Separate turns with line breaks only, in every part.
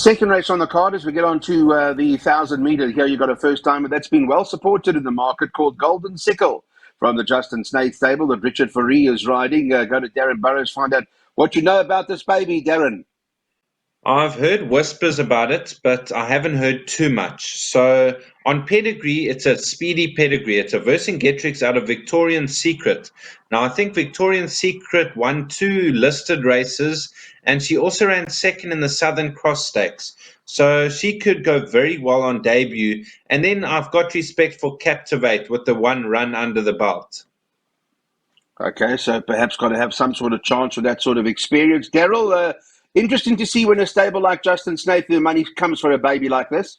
Second race on the card as we get on to the 1,000 metre. Here you got a first timer that's been well supported in the market called Golden Sickle from the Justin Snaith stable that Richard Faree is riding. Go to Darren Burrows, find out what you know about this baby, Darren.
I've heard whispers about it, but I haven't heard too much. So on pedigree, it's a speedy pedigree. It's a Vercingetrix out of Victorian Secret. Now, I think Victorian Secret won 2 listed races, and she also ran second in the Southern Cross Stakes. So she could go very well on debut. And then I've got respect for Captivate with the 1 run under the belt.
Okay, so perhaps got to have some sort of chance with that sort of experience. Daryl, interesting to see when a stable like Justin Snaith, the money comes for a baby like this.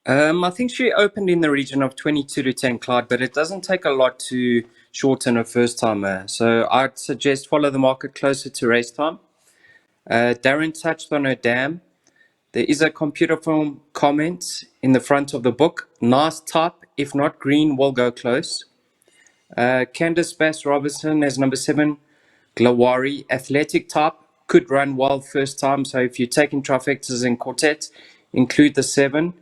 I think she opened in the region of 22 to 10, Clyde, but it doesn't take a lot to shorten a first timer. So I'd suggest follow the market closer to race time. Darren touched on her dam. There is a computer form comment in the front of the book. Nice type, if not green, will go close. Candace Bass Robertson as number 7. Glawari, athletic type, could run well first time. So if you're taking trifectas and quartets, include the 7.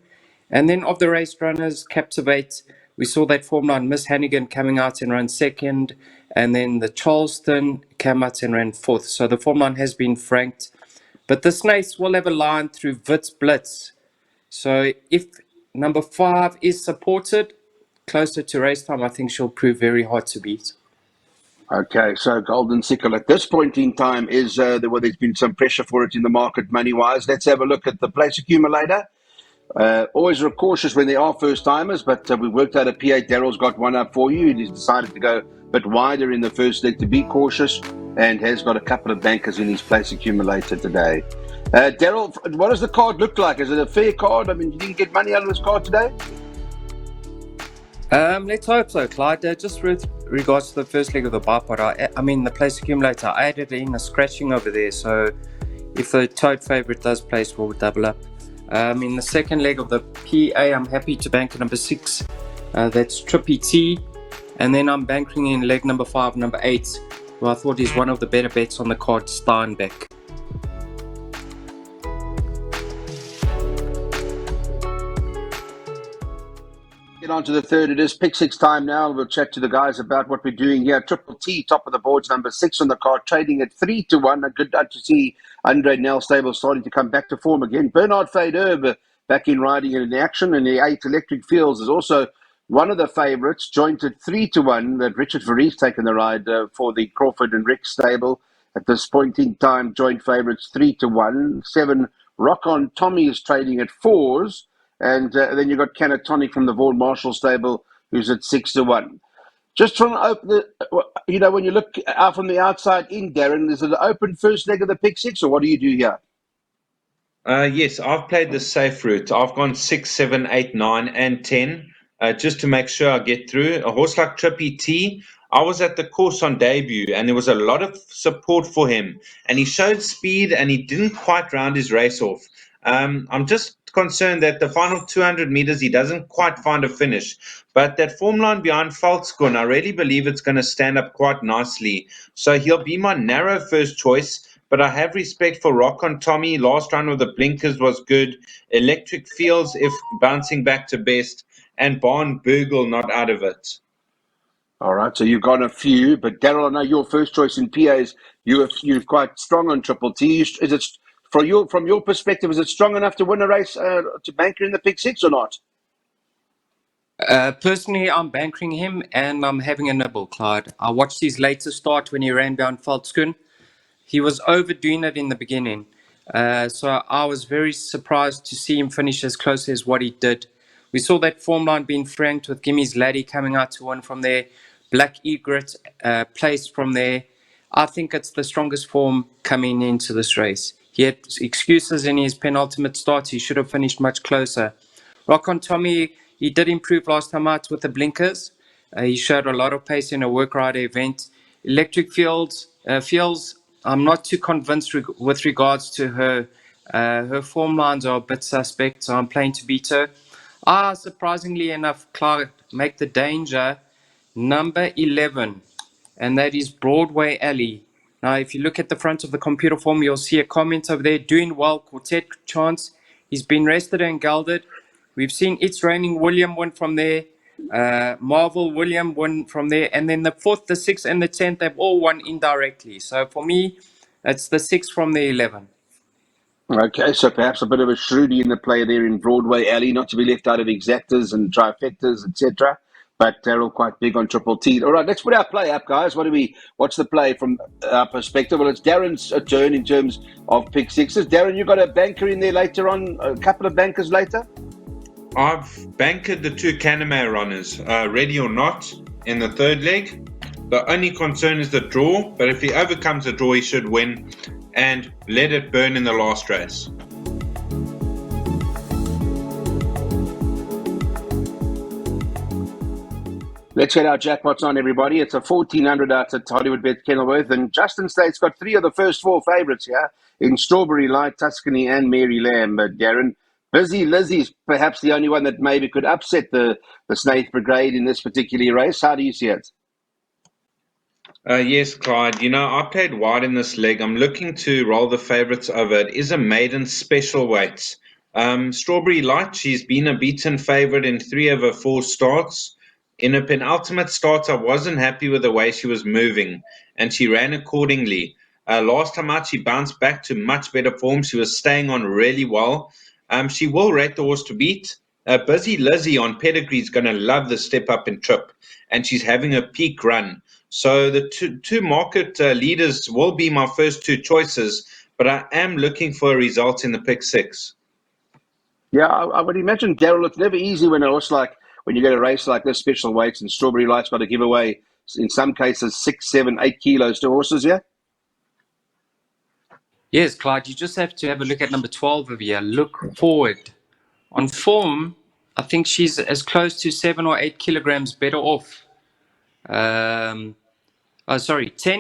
And then of the race runners, Captivate, we saw that Form 9 Miss Hannigan coming out and ran second. And then the Charleston came out and ran 4th. So the Form 9 has been franked. But the Snaiths will have a line through Wits Blitz. So if number 5 is supported closer to race time, I think she'll prove very hard to beat.
Okay, so Golden Sickle at this point in time is there's been some pressure for it in the market money-wise. Let's have a look at the place accumulator. Always cautious when there are first-timers, but we worked out a P8. Daryl's got one up for you. He's decided to go a bit wider in the first leg to be cautious and has got a couple of bankers in his place accumulator today. Daryl, what does the card look like? Is it a fair card? I mean, did you get money out of this card today?
Let's hope so, Clyde. Just with regards to the first leg of the bipod, the place accumulator, I added in a scratching over there. So if the tote favorite does place, we'll double up. In the second leg of the PA, I'm happy to bank number 6. That's Trippy T. And then I'm banking in leg number 5, number 8, who I thought is one of the better bets on the card, Steinbeck.
Get on to the third. It is pick 6 time now. We'll chat to the guys about what we're doing here. Triple T, top of the boards, number 6 on the card, trading at 3 to 1. A good to see Andre Nell stable starting to come back to form again. Bernard Faderb back in riding in action, and the 8 Electric Fields is also one of the favourites, joint at 3 to 1. That Richard Faree's taken the ride for the Crawford and Rick stable. At this point in time, joint favourites 3 to 1. 7 Rock On Tommy is trading at 4s. And then you've got Canatonic from the Vaughan Marshall stable, who's at 6 to 1. Just trying to open when you look out from the outside in, Darren, is it an open first leg of the pick 6, or what do you do here?
Yes, I've played the safe route. I've gone 6, 7, 8, 9, and 10 just to make sure I get through. A horse like Trippy T, I was at the course on debut, and there was a lot of support for him. And he showed speed, and he didn't quite round his race off. I'm just concerned that the final 200 meters, he doesn't quite find a finish. But that form line behind Faltzgun, I really believe it's going to stand up quite nicely. So he'll be my narrow first choice. But I have respect for Rock on Tommy. Last run with the blinkers was good. Electric Fields, if bouncing back to best. And Barn Burgle not out of it.
All right, so you've got a few. But Daryl, I know your first choice in PAs, you're quite strong on Triple T. Is it, from your perspective, is it strong enough to win a race to banker in the pick 6 or not?
Personally, I'm bankering him and I'm having a nibble, Clyde. I watched his later start when he ran down Faltzgun. He was overdoing it in the beginning. So I was very surprised to see him finish as close as what he did. We saw that form line being franked with Gimmy's Laddie coming out to win from there. Black Egret placed from there. I think it's the strongest form coming into this race. He had excuses in his penultimate start. He should have finished much closer. Rock on Tommy, he did improve last time out with the blinkers. He showed a lot of pace in a work rider event. Electric Fields, I'm not too convinced with regards to her. Her form lines are a bit suspect, so I'm playing to beat her. Surprisingly enough, Clark make the danger number 11, and that is Broadway Alley. Now, if you look at the front of the computer form, you'll see a comment over there, doing well, quartet chance. He's been rested and gelded. We've seen It's Raining William win from there. Marvel William won from there. And then the 4th, the 6th, and the 10th, they've all won indirectly. So for me, it's the 6 from the 11.
Okay, so perhaps a bit of a shrewdie in the play there in Broadway Alley, not to be left out of exactas and trifectas, etc. But Daryl quite big on Triple T. All right, let's put our play up, guys. What's the play from our perspective? Well, it's Darren's turn in terms of pick sixes. Darren, you got a banker in there later on, a couple of bankers later?
I've bankered the 2 Canamay runners, ready or not, in the 3rd leg. The only concern is the draw, but if he overcomes the draw, he should win, and let it burn in the last race.
Let's get our jackpots on, everybody. It's a 1,400 out at Hollywood Bet Kenilworth, and Justin State's got 3 of the first 4 favourites here in Strawberry Light, Tuscany, and Mary Lamb. But Darren, Busy Lizzie's perhaps the only one that maybe could upset the Snaith Brigade in this particular race. How do you see it?
Yes, Clyde. I played wide in this leg. I'm looking to roll the favourites over. It is a maiden special weight. Strawberry Light, she's been a beaten favourite in 3 of her 4 starts. In her penultimate start, I wasn't happy with the way she was moving, and she ran accordingly. Last time out, she bounced back to much better form. She was staying on really well. She will rate the horse to beat. Busy Lizzie on pedigree is going to love the step up in trip, and she's having a peak run. So the two market leaders will be my first 2 choices, but I am looking for a result in the pick 6.
Yeah, I would imagine, Daryl, it's never easy when you get a race like this, special weights, and Strawberry Light's got to give away, in some cases, 6, 7, 8 kilos to horses, yeah?
Yes, Clyde, you just have to have a look at number 12 over here. Look forward. On form, I think she's as close to 7 or 8 kilograms better off. 10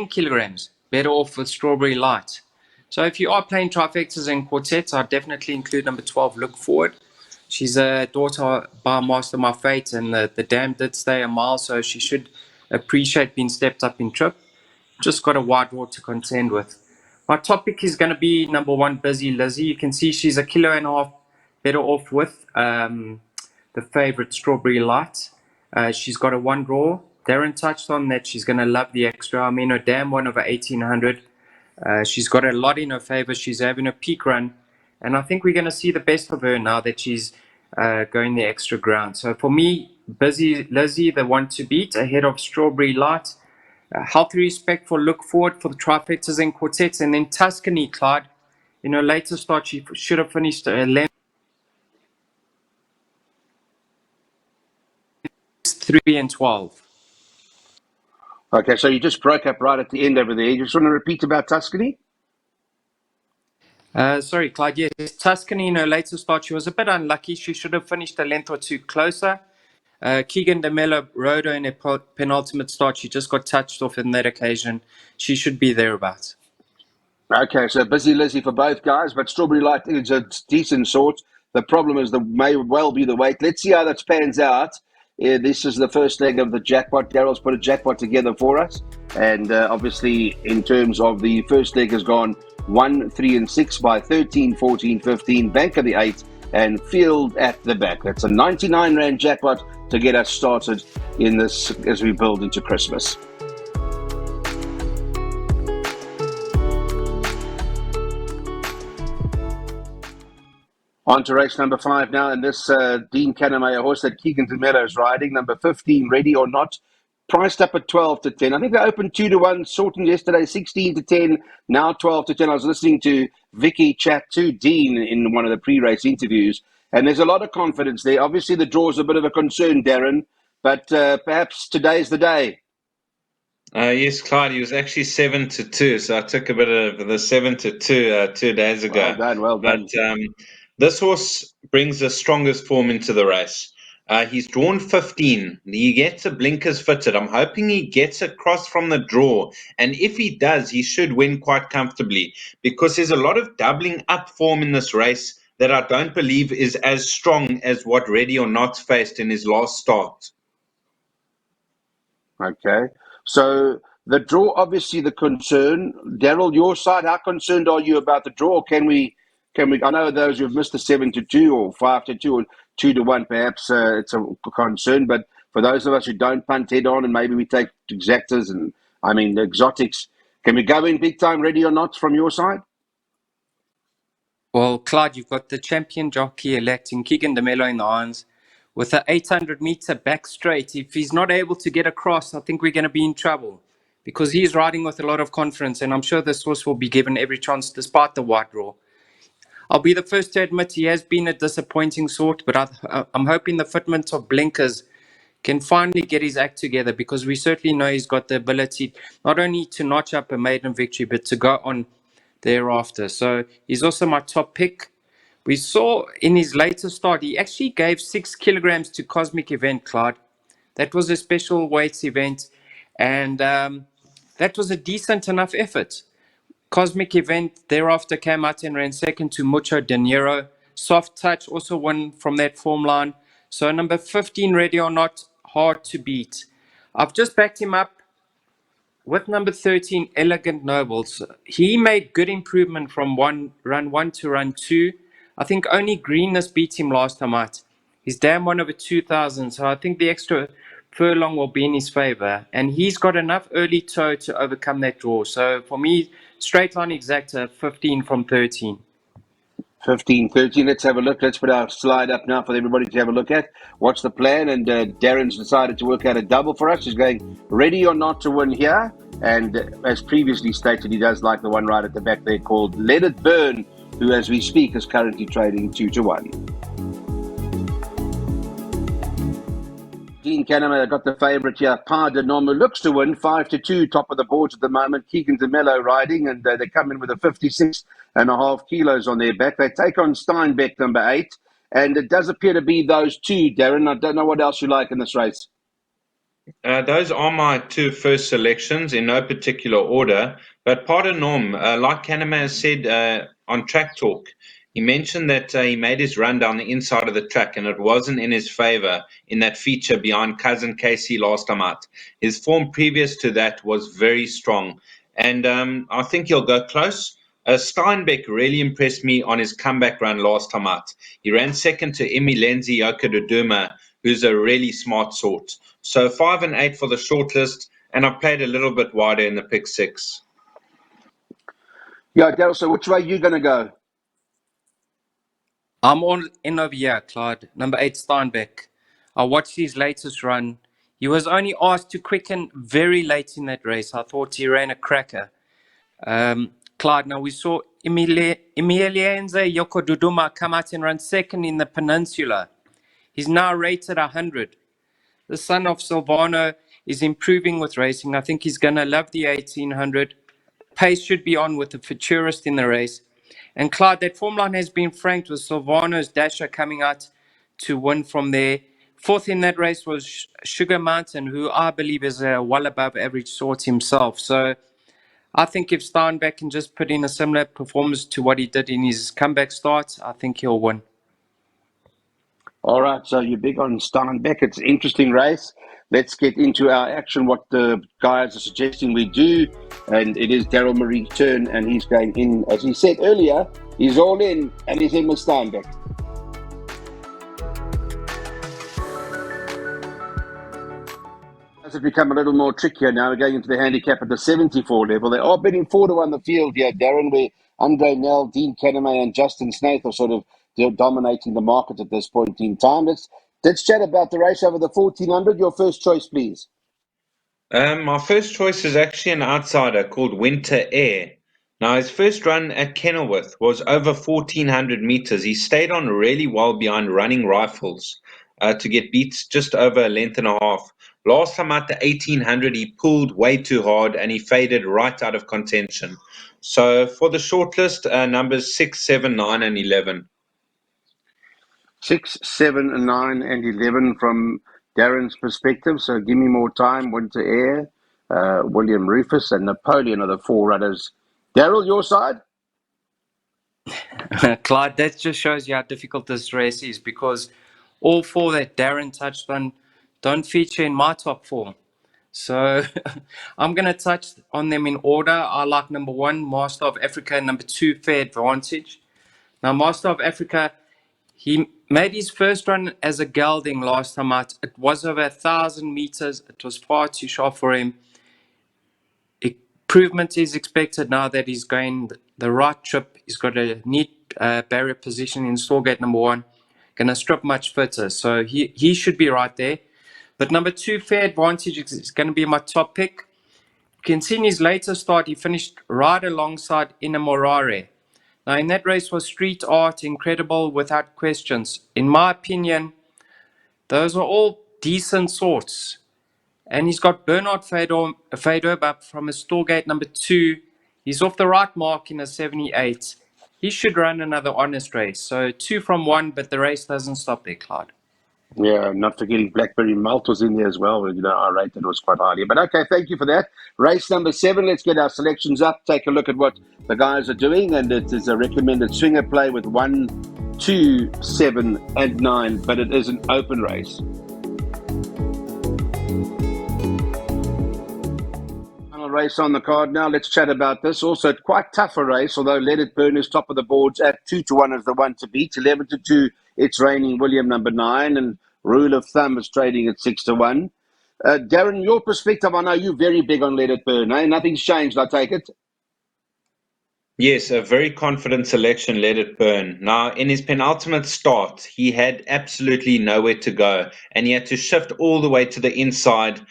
kilograms better off with Strawberry Light. So if you are playing trifectas and quartets, I'd definitely include number 12, Look Forward. She's a daughter by Master My Fate, and the dam did stay a mile, so she should appreciate being stepped up in trip. Just got a wide draw to contend with. My top pick is going to be number 1, Busy Lizzie. You can see she's 1.5 kilos better off with the favorite Strawberry Light. She's got a 1 draw. Darren touched on that. She's going to love the extra. I mean, her dam won over 1,800. She's got a lot in her favor. She's having a peak run. And I think we're going to see the best of her now that she's going the extra ground. So for me, Busy Lizzie, the one to beat, ahead of Strawberry Light. Healthy Respect for Look Forward for the trifectas and quartets. And then Tuscany, Clyde. In her later start, she should have finished 11, 3 and 12.
Okay, so you just broke up right at the end over there. You just want to repeat about Tuscany?
Sorry, Clyde. Yes, Tuscany in her later start, she was a bit unlucky. She should have finished a length or 2 closer. Keegan DeMello rode her in a penultimate start. She just got touched off on that occasion. She should be thereabouts.
Okay, so Busy Lizzie for both guys, but Strawberry Light is a decent sort. The problem is may well be the weight. Let's see how that pans out. This is the first leg of the jackpot. Daryl's put a jackpot together for us. And obviously, in terms of the first leg has gone 1, 3, and 6 by 13, 14, 15, bank of the 8, and field at the back. That's a 99 Rand jackpot to get us started in this as we build into Christmas. On to race number 5 now, and this Dean Canamay, a horse that Keegan DeMello is riding, number 15, Ready or Not, priced up at 12 to 10. I think they opened 2 to 1, Sorting yesterday, 16 to 10, now 12 to 10. I was listening to Vicky chat to Dean in one of the pre-race interviews, and there's a lot of confidence there. Obviously, the draw's a bit of a concern, Darren, but perhaps today's the day.
Yes, Clyde, he was actually 7 to 2, so I took a bit of the 7 to 2 2 days ago.
Well done.
But this horse brings the strongest form into the race. He's drawn 15. He gets a blinkers fitted. I'm hoping he gets across from the draw. And if he does, he should win quite comfortably, because there's a lot of doubling up form in this race that I don't believe is as strong as what Ready or Not faced in his last start.
Okay. So The draw, obviously, the concern. Daryl, your side, how concerned are you about the draw? Can we? I know those who've missed the 7-2 or 5-2 or 2-1, perhaps it's a concern. But for those of us who don't punt head on and maybe we take exactors and the exotics, can we go in big time, ready or not, from your side?
Well, Clyde, you've got the champion jockey elect in Keegan DeMello in the irons with an 800-meter back straight. If he's not able to get across, I think we're going to be in trouble because he's riding with a lot of confidence, and I'm sure this horse will be given every chance despite the wide draw. I'll be the first to admit he has been a disappointing sort, but I'm hoping the fitment of blinkers can finally get his act together, because we certainly know he's got the ability not only to notch up a maiden victory, but to go on thereafter. So he's also my top pick. We saw in his latest start, he actually gave 6 kilograms to Cosmic Event, Clyde. That was a special weights event, and that was a decent enough effort. Cosmic Event thereafter came out and ran second to Mucho De Niro. Soft Touch also won from that form line. So number 15, Ready or Not, hard to beat. I've just backed him up with number 13, Elegant Nobles. He made good improvement from run one to run two. I think only Greenness beat him last time out. He's damn 1/2000, so I think the extra furlong will be in his favour. And he's got enough early toe to overcome that draw. So for me, straight line exacta, 15 from 13.
15, 13. Let's have a look. Let's put our slide up now for everybody to have a look at. What's the plan? And Darren's decided to work out a double for us. He's going ready or not to win here. And as previously stated, he does like the one right at the back there called Let It Burn, who, as we speak, is currently trading 2-1. Dean Canama got the favourite here. Pas de Nom, who looks to win 5-2, top of the boards at the moment. Keegan DeMello riding, and they come in with a 56.5 kilos on their back. They take on Steinbeck, number 8, and it does appear to be those two, Darren. I don't know what else you like in this race.
Those are my two first selections in no particular order. But pardon Norm, like Canama has said on Track Talk, he mentioned that he made his run down the inside of the track and it wasn't in his favour in that feature behind Cousin Casey last time out. His form previous to that was very strong, and I think he'll go close. Steinbeck really impressed me on his comeback run last time out. He ran second to Emilenzi Yokoduduma, who's a really smart sort. So 5 and 8 for the shortlist, and I played a little bit wider in the pick 6.
Yeah, Daryl, so which way are you going to go?
I'm on in over here, Clyde. Number 8, Steinbeck. I watched his latest run. He was only asked to quicken very late in that race. I thought he ran a cracker. Clyde, now we saw Emilienze Yokoduduma come out and run second in the Peninsula. He's now rated 100. The son of Silvano is improving with racing. I think he's going to love the 1800. Pace should be on with the futurist in the race. And Clyde, that form line has been franked with Silvano's Dasher coming out to win from there. Fourth in that race was Sugar Mountain, who I believe is a well above average sort himself. So I think if Steinbeck can just put in a similar performance to what he did in his comeback start, I think he'll win.
All right, so you're big on Steinbeck. It's an interesting race. Let's get into our action, what the guys are suggesting we do. And it is Daryl Marie's turn, and he's going in, as he said earlier, he's all in, and he's in with Steinbeck. As it become a little more trickier now, we're going into the handicap at the 74 level. They are bidding 4-1 the field here, Darren, where Andre Nell, Dean Caname, and Justin Snaith are sort of dominating the market at this point in time. Let's chat about the race over the 1400. Your first choice, please.
My first choice is actually an outsider called Winter Air. Now, his first run at Kenilworth was over 1,400 meters. He stayed on really well behind Running Rifles to get beats just over a length and a half. Last time at the 1,800, he pulled way too hard and he faded right out of contention. So for the shortlist, numbers 6, 7, 9, and 11.
6, 7, 9, and 11 from Darren's perspective. So give me more time. Winter Air, William Rufus, and Napoleon are the 4 runners. Daryl, your side?
Clyde, that just shows you how difficult this race is, because all 4 that Darren touched on don't feature in my top 4. So I'm going to touch on them in order. I like number 1, Master of Africa, number 2, Fair Advantage. Now, Master of Africa, he made his first run as a gelding last time out. It was over 1,000 meters. It was far too sharp for him. Improvement is expected now that he's going the right trip. He's got a neat barrier position in stall gate number 1. Going to strip much fitter. So he should be right there. But number 2, Fair Advantage, is going to be my top pick. You can see in his later start, he finished right alongside Inamorare. Now, in that race was street art, incredible, without questions. In my opinion, those are all decent sorts. And he's got Bernard Fadoba from his stall gate number 2. He's off the right mark in a 78. He should run another honest race. So 2 from 1, but the race doesn't stop there, Clyde.
Yeah, not forgetting Blackberry Malt was in there as well. You know, I rated it was quite highly. But okay, thank you for that. Race number 7, let's get our selections up, take a look at what the guys are doing. And it is a recommended swinger play with 1, 2, 7, and 9, but it is an open race. Final race on the card now. Let's chat about this. Also, quite tough a race, although Let It Burn is top of the boards at 2-1 as the one to beat. 11-2, It's Raining William number 9, and Rule of Thumb is trading at 6-1. Darren, your perspective, I know you're very big on Let It Burn, eh? Nothing's changed, I take it.
Yes, a very confident selection, Let It Burn. Now, in his penultimate start, he had absolutely nowhere to go, and he had to shift all the way to the inside.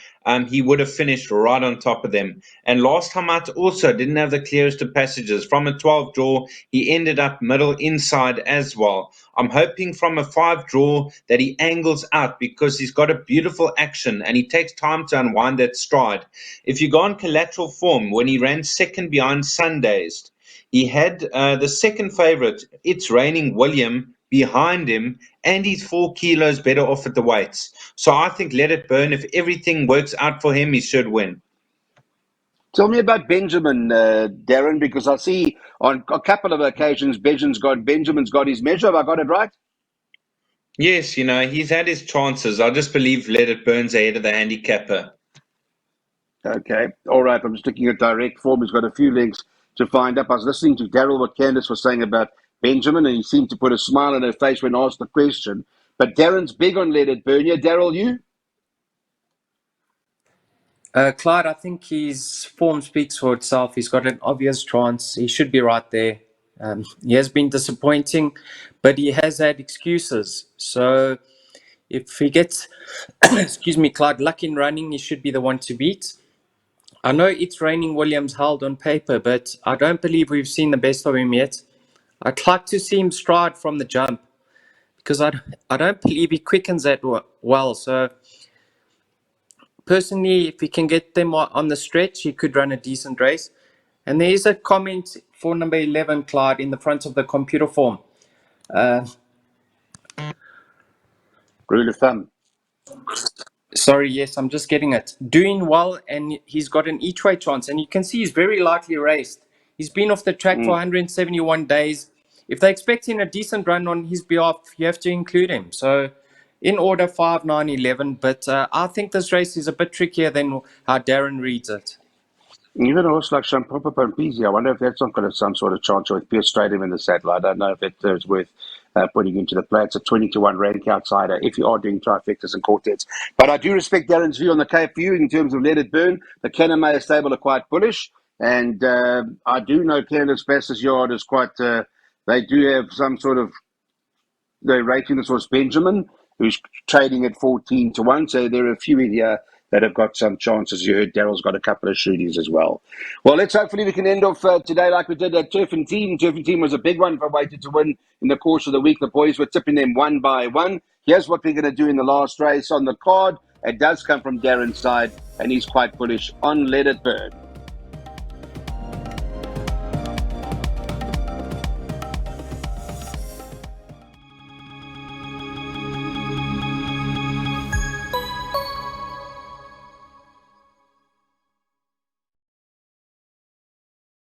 He would have finished right on top of them. And last time out also didn't have the clearest of passages. From a 12 draw, he ended up middle inside as well. I'm hoping from a 5 draw that he angles out because he's got a beautiful action and he takes time to unwind that stride. If you go on collateral form, when he ran second behind Sundays, he had the second favorite, It's Raining William, behind him, and he's 4 kilos better off at the weights. So I think Let It Burn. If everything works out for him, he should win.
Tell me about Benjamin, Darren, because I see on a couple of occasions Benjamin's got his measure. Have I got it right?
Yes, you know, he's had his chances. I just believe Let It Burn's ahead of the handicapper.
Okay. All right. I'm just looking at direct form. He's got a few links to find up. I was listening to Daryl, what Candice was saying about Benjamin, and he seemed to put a smile on her face when asked the question. But Darren's big on Let It Burn. Yeah, Daryl, you?
Clyde, I think his form speaks for itself. He's got an obvious chance. He should be right there. He has been disappointing, but he has had excuses. So if he gets, excuse me, Clyde, luck in running, he should be the one to beat. I know It's Raining Williams held on paper, but I don't believe we've seen the best of him yet. I'd like to see him stride from the jump because I don't believe he quickens that well. So personally, if he can get them on the stretch, he could run a decent race. And there is a comment for number 11, Clyde, in the front of the computer form.
Rule of thumb.
Sorry, yes, I'm just getting it. Doing well, and he's got an each way chance. And you can see he's very lightly raced. He's been off the track for 171 days. If they're expecting a decent run on his behalf, you have to include him. So in order, 5, 9, 11. But I think this race is a bit trickier than how Darren reads it.
Even a horse like Shampoopa Pampisi, I wonder if that's not got some sort of chance with Pierce Stadium in the saddle. I don't know if it is worth putting into the play. It's a 20-1 rank outsider if you are doing trifectas and quartets. But I do respect Darren's view on the Cape View in terms of Let It Burn. The Kennemeyer stable are quite bullish. And I do know Candice Bass's yard is quite, they do have some sort of, they're rating this horse Benjamin, who's trading at 14-1. So there are a few in here that have got some chances. You heard Daryl's got a couple of shooties as well. Well, let's hopefully we can end off today like we did at Turf and Team. Turf and Team was a big one for Weighted to win in the course of the week. The boys were tipping them one by one. Here's what we're going to do in the last race on the card. It does come from Darren's side, and he's quite bullish on Let It Burn.